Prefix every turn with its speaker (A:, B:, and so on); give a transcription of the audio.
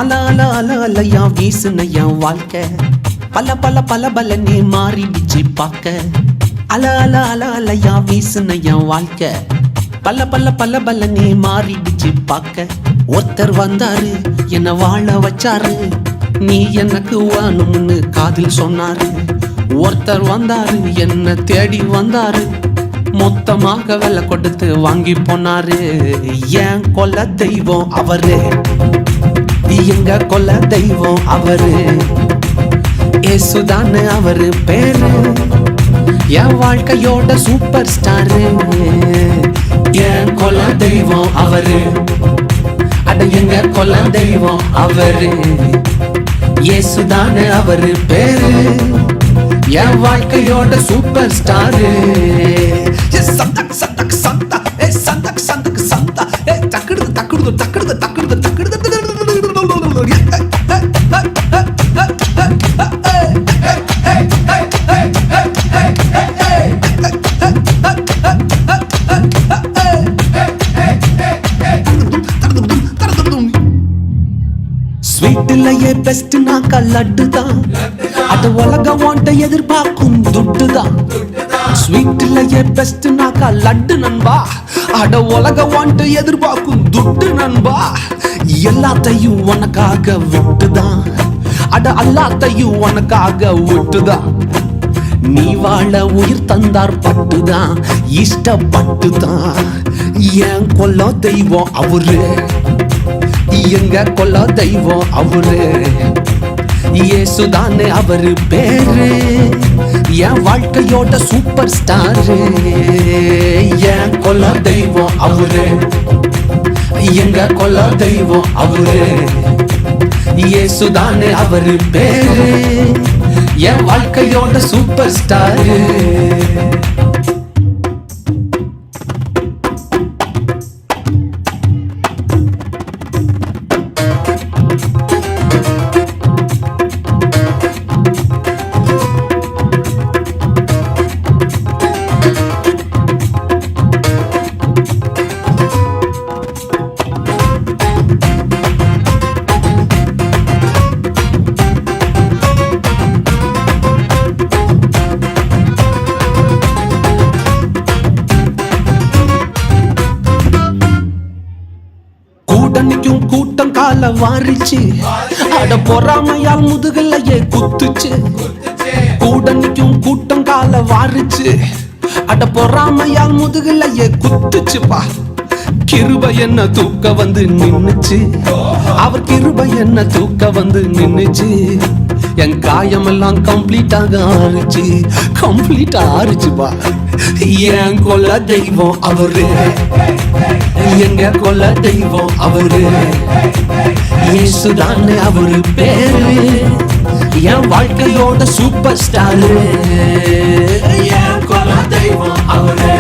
A: அல அல அல அலையா வீசுன என் வாழ்க்கை பல பல பல பல நீ மாறிடுச்சு பார்க்க அல அல அல அலையா வீசுன என் வாழ்க்கை பல பல பல பல நீ மாறிடுச்சு பார்க்க ஒருத்தர் வந்தாரு என்ன வாழ வச்சாரு நீ எனக்கு வேணும்னு காதில் சொன்னாரு ஒருத்தர் வந்தாரு என்ன தேடி வந்தாரு மொத்தமாக விலை கொடுத்து வாங்கி போனாரு என் கொல்ல தெய்வம் அவரு எங்க கொல்ல தெய்வம் அவரு ஏசுதான்னு அவரு பேரு என் வாழ்க்கையோட சூப்பர் ஸ்டாரு என் கொல்ல தெய்வம் அவரு அட எங்க கொல்ல தெய்வம் அவரு ஏசுதான்னு அவரு பேரு என் வாழ்க்கையோட சூப்பர் ஸ்டாரு சந்தக் சந்தக் சந்தா சந்தக் சந்தக் சந்தா தக்குடுது தக்குடுது தக்குடுது தக்குடுது தக்குடுது ஸ்வீட்லயே பெஸ்ட் நாக்கா லட்டு தான் அது உலக வாண்ட எதிர்பார்க்கும் துட்டு தான் ஸ்வீட்லயே பெஸ்ட் நாக்கா லட்டு நண்பா அட உலக வாண்ட எதிர்பார்க்கும் துட்டு நண்பா எல்லாத்தையும் உனக்காக விட்டுதான் அட எல்லாத்தையும் உனக்காக விட்டுதான் நீ வாழ உயிர் தந்தார் பட்டுதான் இஷ்டப்பட்டுதான் என் கொல்ல தெய்வம் அவரு எங்க கொல்ல தெய்வம் அவரு ஏசுதானே அவரு பேரு என் வாழ்க்கையோட சூப்பர் ஸ்டாரு என் கொல்ல தெய்வம் அவரு எங்க கொல்ல தெய்வம் அவரு ஏசுதானே அவரு பேரு என் வாழ்க்கையோட சூப்பர் ஸ்டாரு கூட்டணிக்கும் கூட்டம் கால வாரிச்சு அட பொறாமையால் முதுகலையே குத்துச்சு கூட்டணிக்கும் கூட்டம் கால வாரிச்சு அட பொறாமையால் முதுகலையே குத்துச்சுப்பா கிருபை என்ன தூக்க வந்து நின்னுச்சு அவர் கிருபை என்ன தூக்க வந்து நின்னுச்சு என் காயமெல்லாம் கம்ப்ளீட்டாக ஆறுச்சுப்பா என் கொல்ல தெய்வம் அவரு எங்க கொல்ல தெய்வம் அவரு ஏசுதான்னு அவரு பேரு என் வாழ்க்கையோட சூப்பர் ஸ்டாரு என் கொல்ல தெய்வம் அவரு